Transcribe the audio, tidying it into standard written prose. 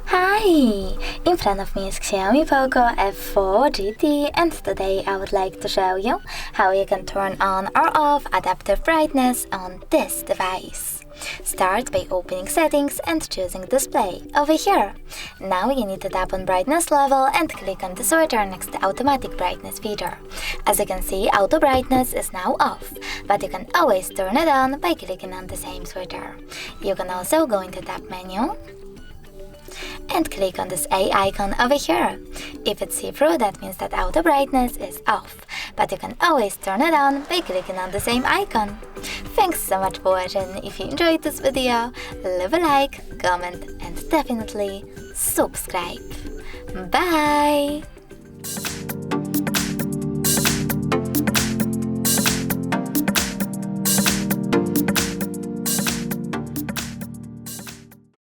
Hi! In front of me is XIAOMI Poco F4 GT, and today I would like to show you how you can turn on or off adaptive brightness on this device. Start by opening settings and choosing display over here. Now you need to tap on brightness level and click on the switcher next to automatic brightness feature. As you can see, auto brightness is now off, but you can always turn it on by clicking on the same switcher. You can also go into tap menu and click on this A icon over here. If it's see-through, that means that auto brightness is off, but you can always turn it on by clicking on the same icon. Thanks so much for watching. If you enjoyed this video, leave a like, comment and definitely subscribe. Bye!